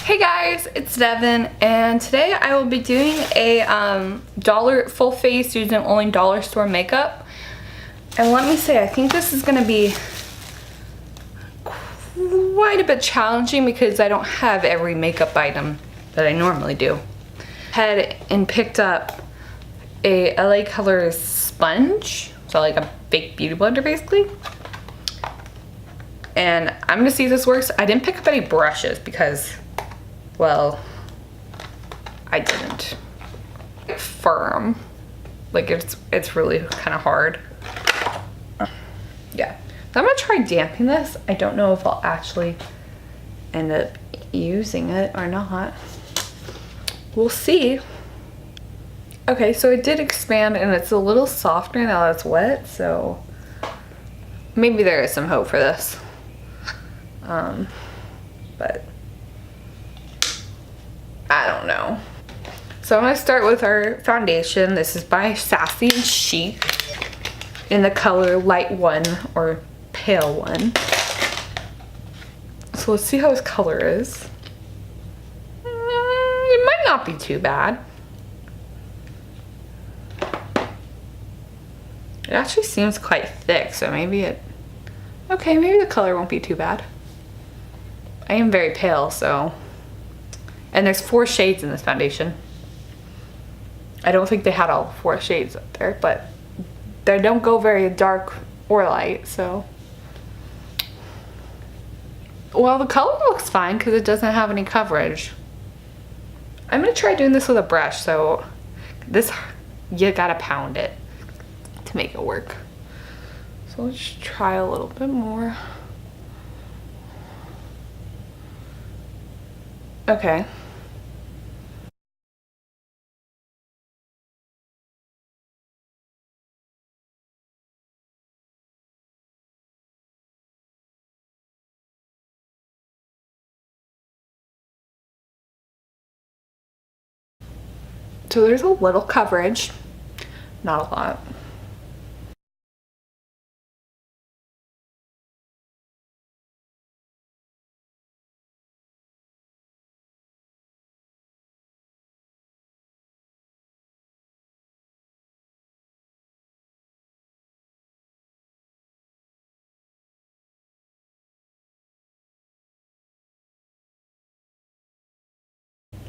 Hey guys, it's Devin, and today I will be doing a dollar full face using only dollar store makeup. And let me say, I think this is going to be quite a bit challenging because I don't have every makeup item that I normally do. Had and picked up a LA Colors sponge, so like a fake beauty blender basically. And I'm gonna see if this works. I didn't pick up any brushes because, well, I didn't. It's firm, like it's really kind of hard. Yeah, so I'm gonna try damping this. I don't know if I'll actually end up using it or not. We'll see. Okay, so it did expand and it's a little softer now that it's wet, so maybe there is some hope for this. But I don't know. So I'm gonna start with our foundation. This is by Sassy and Chic in the color Light 1 or Pale 1. So let's see how his color is. It might not be too bad. It actually seems quite thick, so maybe okay, maybe the color won't be too bad. I am very pale, so, and there's 4 shades in this foundation. I don't think they had all 4 shades up there, but they don't go very dark or light, so. Well, the color looks fine because it doesn't have any coverage. I'm gonna try doing this with a brush, so this, you gotta pound it to make it work. So let's try a little bit more. Okay. So there's a little coverage, not a lot.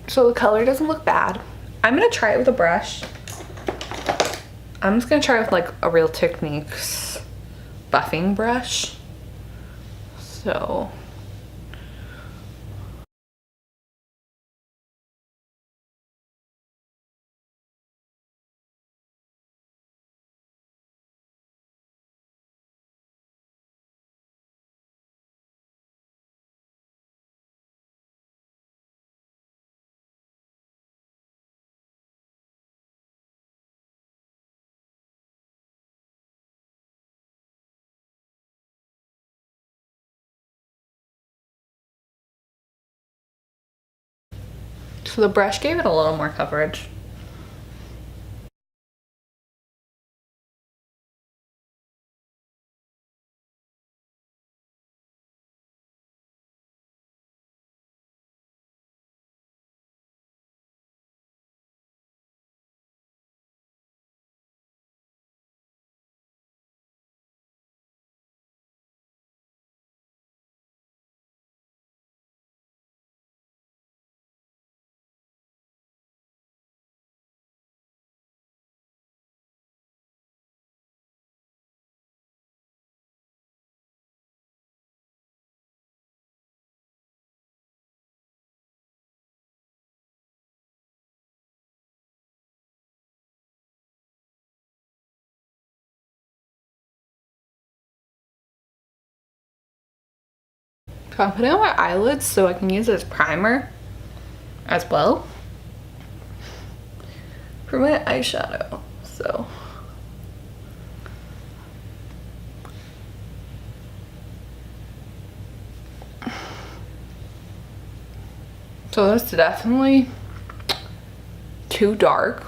So the color doesn't look bad. I'm gonna try it with a brush. I'm just gonna try with like a Real Techniques buffing brush. So. So the brush gave it a little more coverage. So I'm putting on my eyelids so I can use it as primer as well for my eyeshadow. So that's definitely too dark.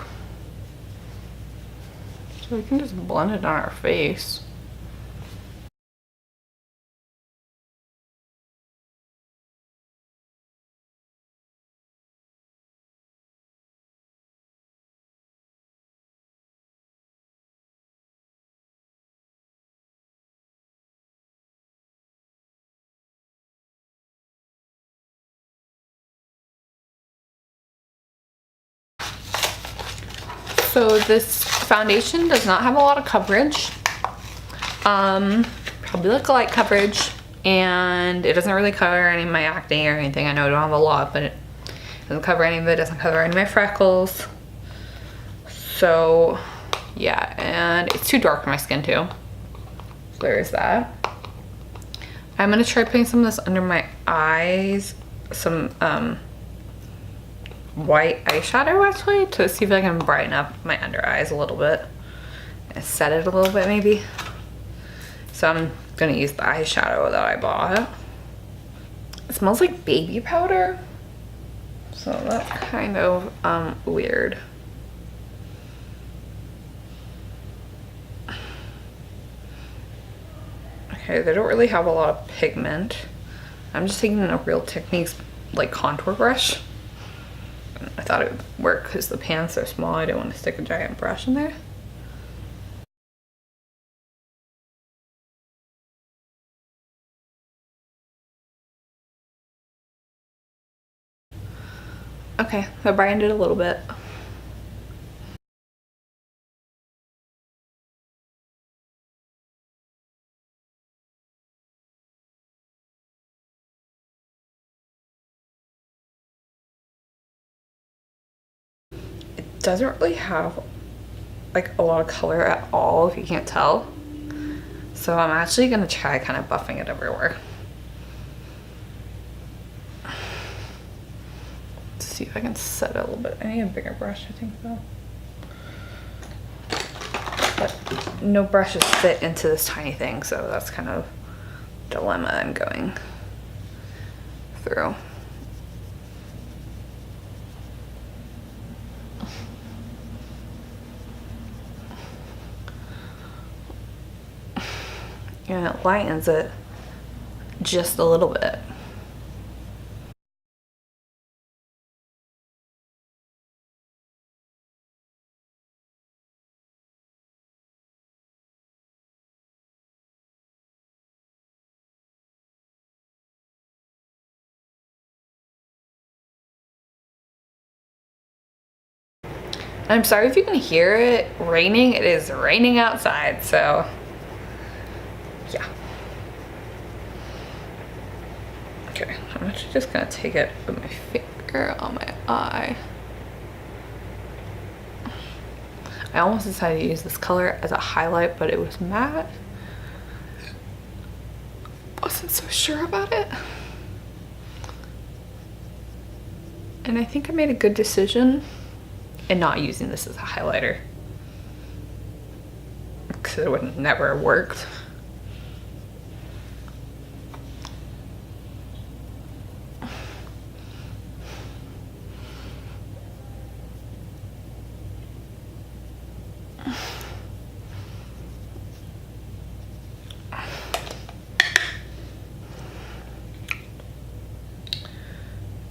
So we can just blend it on our face. So this foundation does not have a lot of coverage. Probably like light coverage, and it doesn't really cover any of my acne or anything. I know I don't have a lot, but it doesn't cover any of it. It doesn't cover any of my freckles. So yeah, and it's too dark for my skin too. So there's that. I'm gonna try putting some of this under my eyes, some white eyeshadow actually, to see if I can brighten up my under eyes a little bit and set it a little bit maybe. So I'm gonna use the eyeshadow that I bought. It smells like baby powder, so that's kind of weird. Okay, they don't really have a lot of pigment. I'm just taking a Real Techniques like contour brush. I thought it would work because the pan's so small. I didn't want to stick a giant brush in there. Okay, I brightened it a little bit. It doesn't really have like a lot of color at all, if you can't tell. So I'm actually gonna try kind of buffing it everywhere. Let's see if I can set it a little bit. I need a bigger brush, I think, though. But no brushes fit into this tiny thing, so that's kind of a dilemma I'm going through. And it lightens it just a little bit. I'm sorry if you can hear it raining. It is raining outside, so yeah. Okay, I'm actually just gonna take it with my finger on my eye. I almost decided to use this color as a highlight, but it was matte. Wasn't so sure about it. And I think I made a good decision in not using this as a highlighter, because it would have never worked.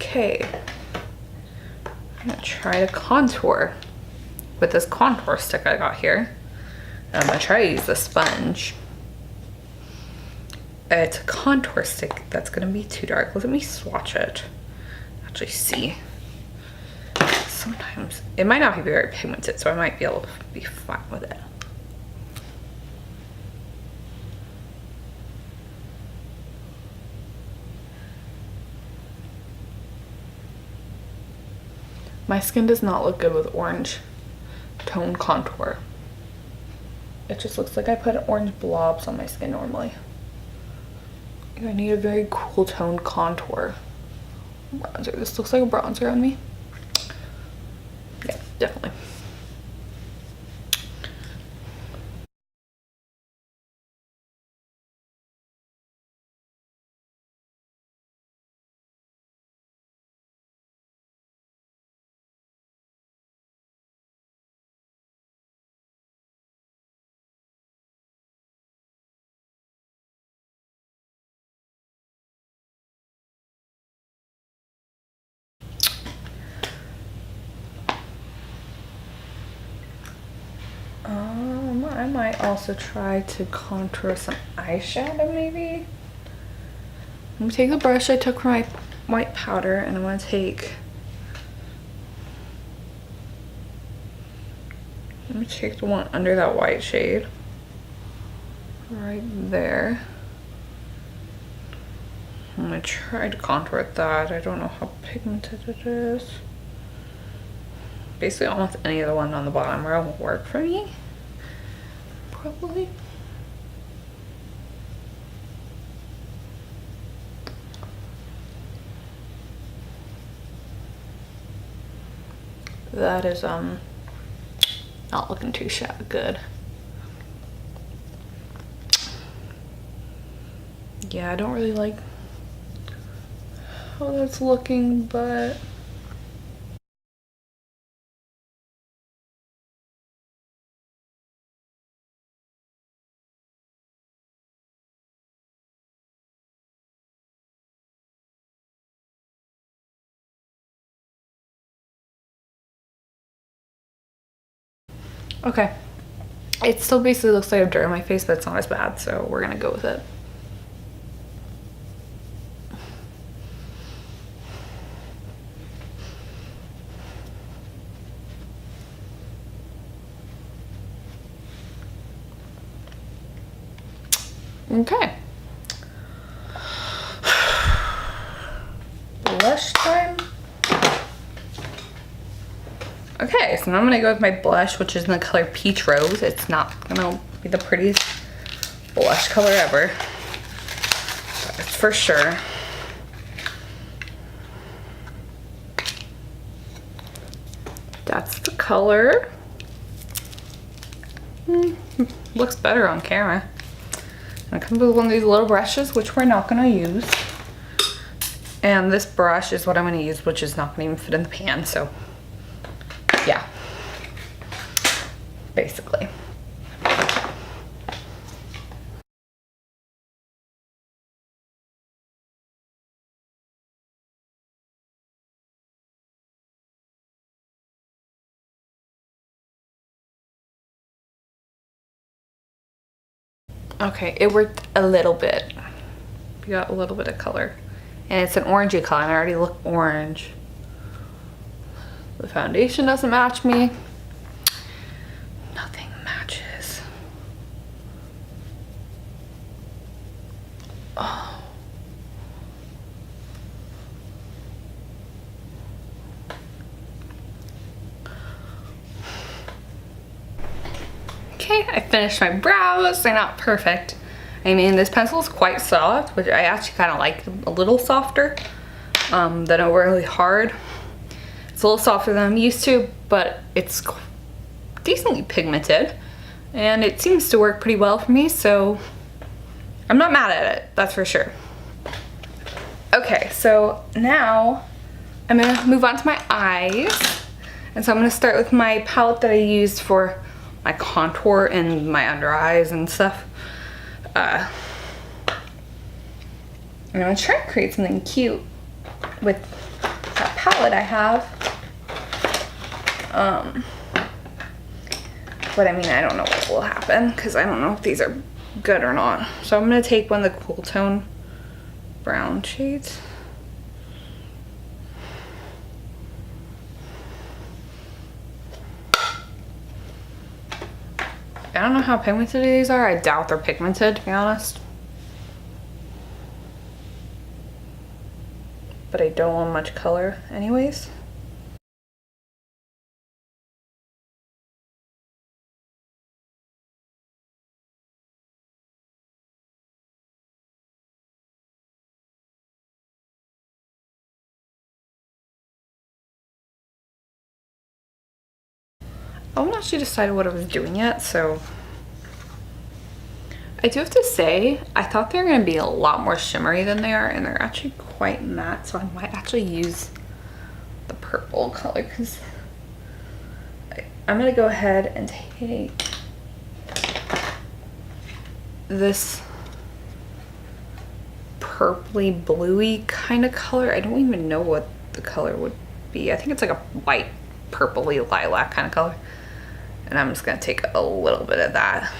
Okay, I'm gonna try to contour with this contour stick I got here. And I'm gonna try to use the sponge. It's a contour stick that's gonna be too dark. Let me swatch it. Actually see. Sometimes it might not be very pigmented, so I might be able to be fine with it. My skin does not look good with orange tone contour. It just looks like I put orange blobs on my skin normally. I need a very cool tone contour. Bronzer. This looks like a bronzer on me. Yeah, definitely. I might also try to contour some eyeshadow maybe. I'm gonna take the brush I took from my white powder, and I'm gonna take I'm gonna take the one under that white shade. Right there. I'm gonna try to contour that. I don't know how pigmented it is. Basically almost any other one on the bottom row will work for me. Probably. That is not looking too good. Yeah, I don't really like how that's looking, but okay. It still basically looks like I have dirt on my face, but it's not as bad, so we're gonna go with it. Okay. Blush time. Okay, so now I'm gonna go with my blush, which is in the color Peach Rose. It's not gonna be the prettiest blush color ever, but it's for sure. That's the color. Looks better on camera. I come with one of these little brushes, which we're not gonna use. And this brush is what I'm gonna use, which is not gonna even fit in the pan, so yeah, basically. Okay, it worked a little bit. You got a little bit of color. And it's an orangey color, and I already look orange. The foundation doesn't match me. Nothing matches. Oh. Okay, I finished my brows. They're not perfect. I mean, this pencil is quite soft, which I actually kind of like a little softer than a really hard. It's a little softer than I'm used to, but it's decently pigmented, and it seems to work pretty well for me, so I'm not mad at it, that's for sure. Okay, so now I'm gonna move on to my eyes. And so I'm gonna start with my palette that I used for my contour and my under eyes and stuff. I'm gonna try to create something cute with that palette I have. But I mean, I don't know what will happen because I don't know if these are good or not. So I'm gonna take one of the cool tone brown shades. I don't know how pigmented these are. I doubt they're pigmented, to be honest. But I don't want much color anyways. I haven't actually decided what I was doing yet, so I do have to say, I thought they were going to be a lot more shimmery than they are, and they're actually quite matte, so I might actually use the purple color, because I'm going to go ahead and take this purpley bluey kind of color. I don't even know what the color would be. I think it's like a white purpley lilac kind of color. And I'm just gonna take a little bit of that.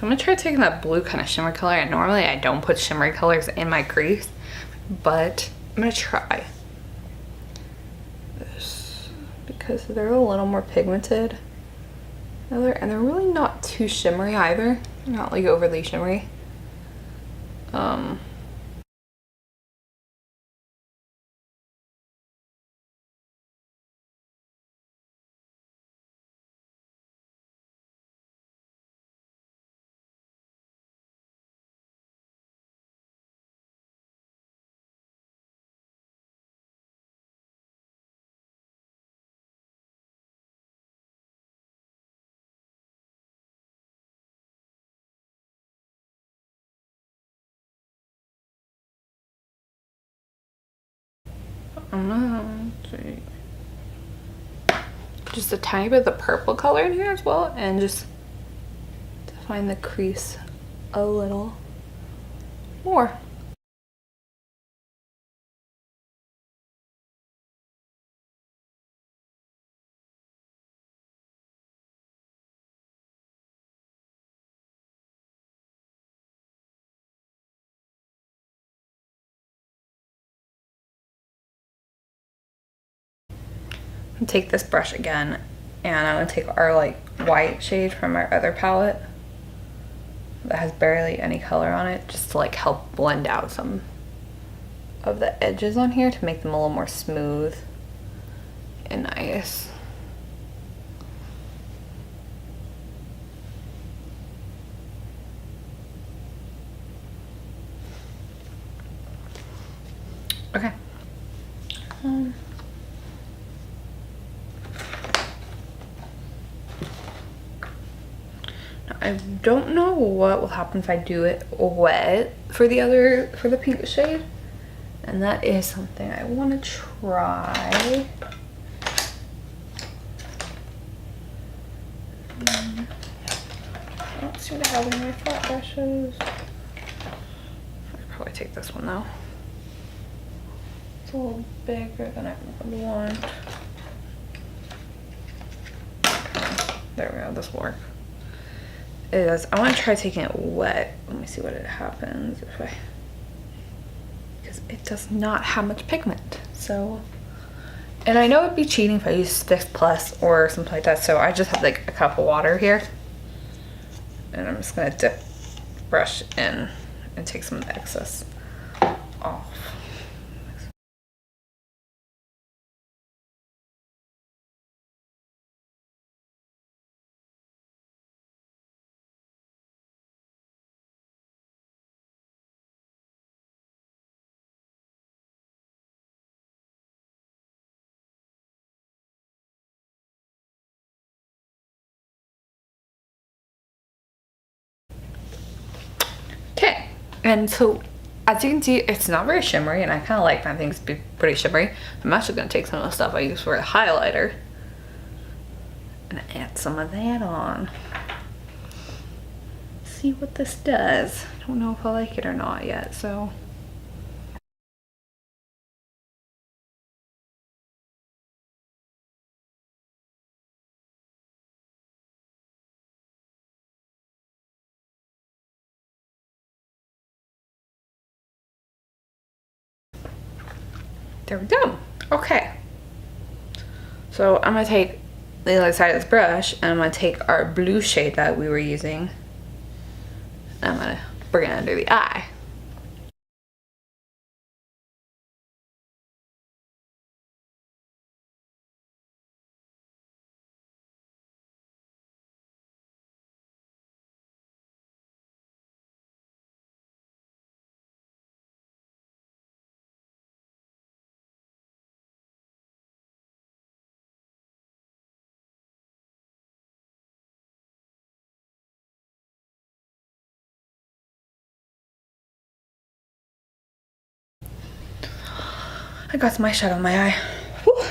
I'm gonna try taking that blue kind of shimmer color, and normally I don't put shimmery colors in my crease, but I'm gonna try this because they're a little more pigmented. And they're really not too shimmery either. They're not like overly shimmery. I'm gonna see. Just a tiny bit of the purple color in here as well, and just define the crease a little more. Take this brush again, and I'm gonna take our like white shade from our other palette that has barely any color on it, just to like help blend out some of the edges on here to make them a little more smooth and nice. Okay. I don't know what will happen if I do it wet for the pink shade, and that is something I want to try. I don't seem to have any more flat brushes. I'd probably take this one though. It's a little bigger than I would want. There we go, this will work. I want to try taking it wet. Let me see what it happens if I, because it does not have much pigment. So, and I know it'd be cheating if I use Fix Plus or something like that. So I just have like a cup of water here, and I'm just gonna dip brush in and take some of the excess off. Okay, and so as you can see, it's not very shimmery, and I kind of like my things to be pretty shimmery. I'm actually going to take some of the stuff I use for a highlighter and add some of that on. See what this does. I don't know if I like it or not yet, so. There we go. Okay. So I'm gonna take the other side of this brush, and I'm gonna take our blue shade that we were using, and I'm gonna bring it under the eye. I got some eyeshadow on my eye. Whew.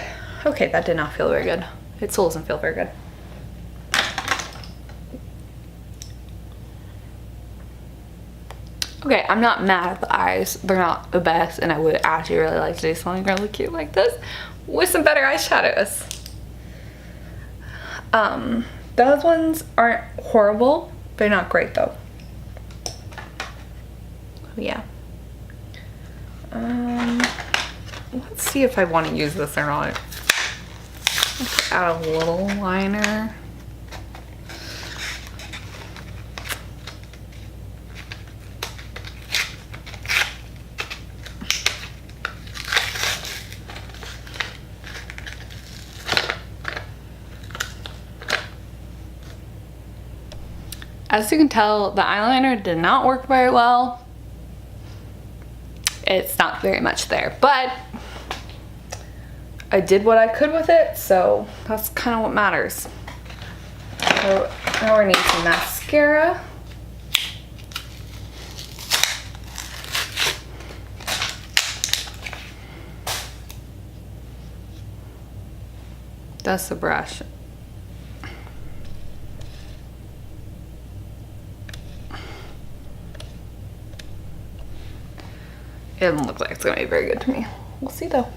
Okay, that did not feel very good. It still doesn't feel very good. Okay, I'm not mad at the eyes. They're not the best, and I would actually really like to do something really cute like this with some better eyeshadows. Those ones aren't horrible. They're not great though. Yeah. Let's see if I want to use this or not. Let's add a little liner. As you can tell, the eyeliner did not work very well. It's not very much there, but I did what I could with it, so that's kind of what matters. So now we're gonna need some mascara. That's the brush. It doesn't look like it's gonna be very good to me. We'll see though.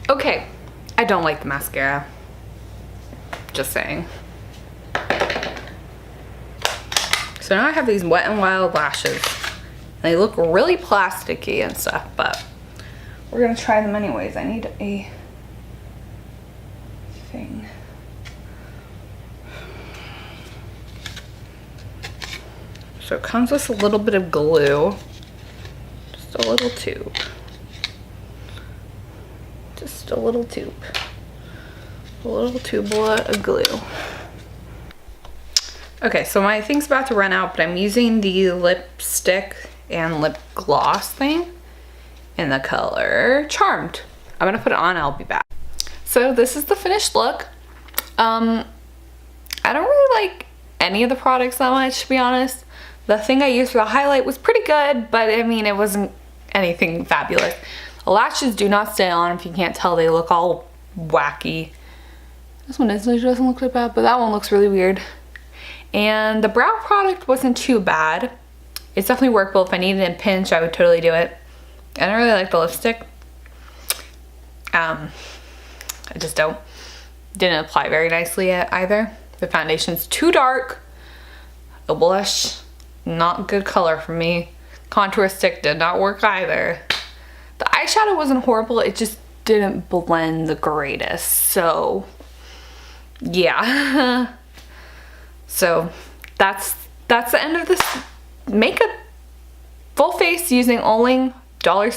Okay, I don't like the mascara. Just saying. So now I have these Wet n Wild lashes. They look really plasticky and stuff, but we're gonna try them anyways. I need a thing. So it comes with a little bit of glue. Just a little tube. Just a little tube. A little tubelet of glue. Okay, so my thing's about to run out, but I'm using the lipstick and lip gloss thing in the color Charmed. I'm gonna put it on, I'll be back. So this is the finished look. I don't really like any of the products that much, to be honest. The thing I used for the highlight was pretty good, but I mean, it wasn't anything fabulous. The lashes do not stay on. If you can't tell, they look all wacky. This one doesn't look that bad, but that one looks really weird. And the brow product wasn't too bad. It's definitely workable. If I needed a pinch, I would totally do it. I don't really like the lipstick. I just don't. Didn't apply very nicely either. The foundation's too dark. A blush, not good color for me. Contour stick did not work either. The eyeshadow wasn't horrible, it just didn't blend the greatest, so yeah. So that's the end of this makeup. Full face using only $1